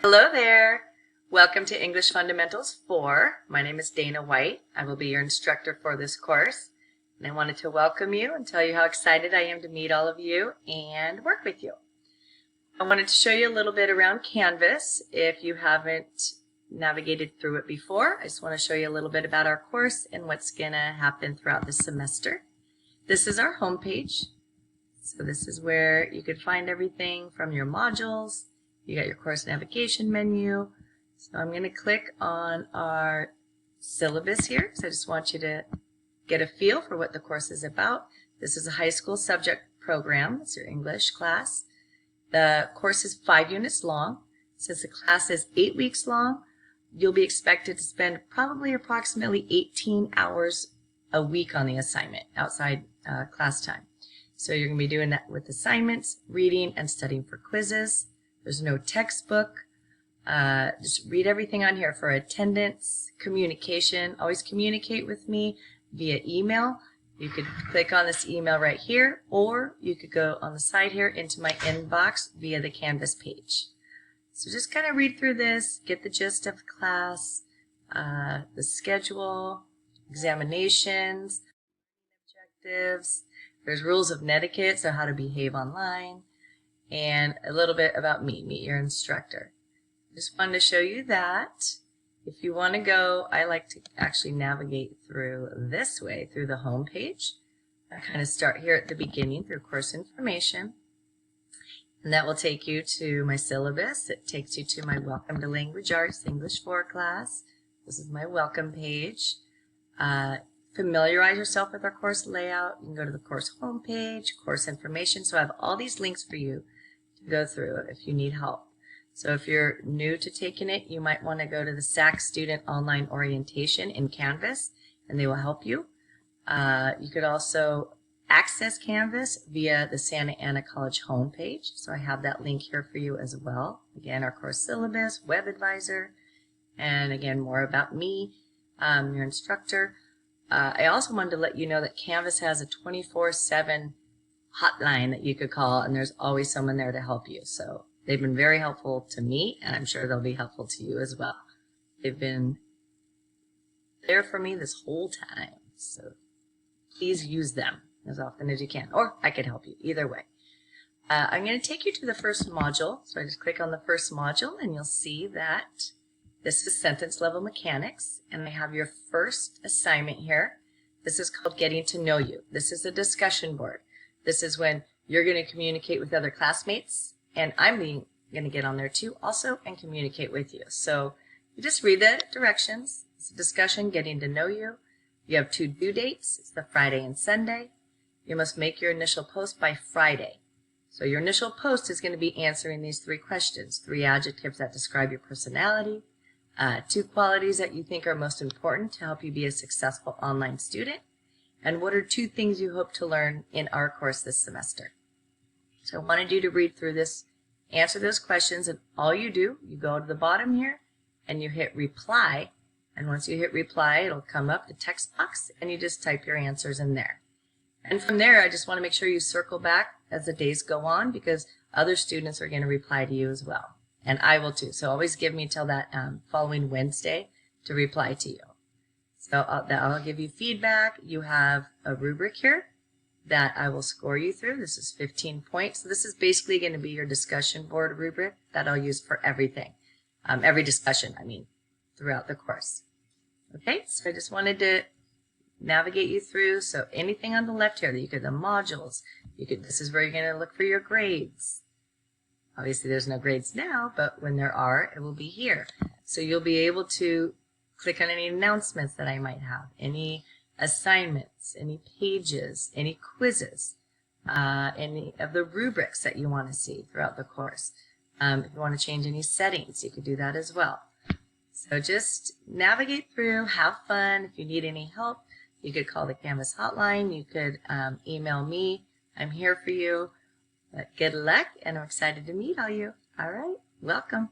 Hello there. Welcome to English Fundamentals 4. My name is Dana White. I will be your instructor for this course. And I wanted to welcome you and tell you how excited I am to meet all of you and work with you. I wanted to show you a little bit around Canvas. If you haven't navigated through it before, I just want to show you a little bit about our course and what's going to happen throughout the semester. This is our home page. So this is where you could find everything from your modules. You got your course navigation menu. So I'm going to click on our syllabus here. So I just want you to get a feel for what the course is about. This is a high school subject program. It's your English class. The course is 5 units long. Since the class is 8 weeks long, you'll be expected to spend probably approximately 18 hours a week on the assignment outside class time. So you're going to be doing that with assignments, reading, and studying for quizzes. There's no textbook. Just read everything on here for attendance, communication. Always communicate with me via email. You could click on this email right here, or you could go on the side here into my inbox via the Canvas page. So just kind of read through this, get the gist of the class, the schedule, examinations, objectives. There's rules of etiquette, so how to behave online, and a little bit about me, meet your instructor. Just wanted to show you that. If you want to go, I like to actually navigate through this way, through the home page. I kind of start here at the beginning through course information. And that will take you to my syllabus. It takes you to my Welcome to Language Arts English 4 class. This is my welcome page. Familiarize yourself with our course layout. You can go to the course homepage, course information. So I have all these links for you to go through if you need help. So if you're new to taking it, you might want to go to the SAC Student Online Orientation in Canvas, and they will help you. You could also access Canvas via the Santa Ana College homepage. So I have that link here for you as well. Again, our course syllabus, web advisor, and again, more about me, your instructor. I also wanted to let you know that Canvas has a 24/7 hotline that you could call, and there's always someone there to help you. So they've been very helpful to me, and I'm sure they'll be helpful to you as well. They've been there for me this whole time, so please use them as often as you can, or I could help you either way. I'm going to take you to the first module, so I just click on the first module, and you'll see that this is sentence level mechanics, and I have your first assignment here. This is called Getting to Know You. This is a discussion board. This is when you're going to communicate with other classmates, and I'm going to get on there too also and communicate with you. So you just read the directions. It's a discussion, getting to know you. You have 2 due dates. It's the Friday and Sunday. You must make your initial post by Friday. So your initial post is going to be answering these 3 questions, 3 adjectives that describe your personality, 2 qualities that you think are most important to help you be a successful online student, and what are 2 things you hope to learn in our course this semester. So I wanted you to read through this, answer those questions, and all you do, you go to the bottom here and you hit reply, and once you hit reply, it'll come up the text box and you just type your answers in there. And from there, I just want to make sure you circle back as the days go on, because other students are going to reply to you as well. And I will too. So always give me till that following Wednesday to reply to you. So I'll give you feedback. You have a rubric here that I will score you through. This is 15 points. So this is basically going to be your discussion board rubric that I'll use for everything. Every discussion, throughout the course. Okay, so I just wanted to navigate you through. So anything on the left here, the modules, this is where you're going to look for your grades. Obviously, there's no grades now, but when there are, it will be here. So you'll be able to click on any announcements that I might have, any assignments, any pages, any quizzes, any of the rubrics that you want to see throughout the course. If you want to change any settings, you could do that as well. So just navigate through, have fun. If you need any help, you could call the Canvas hotline. You could email me. I'm here for you. Good luck, and I'm excited to meet all you. All right, welcome.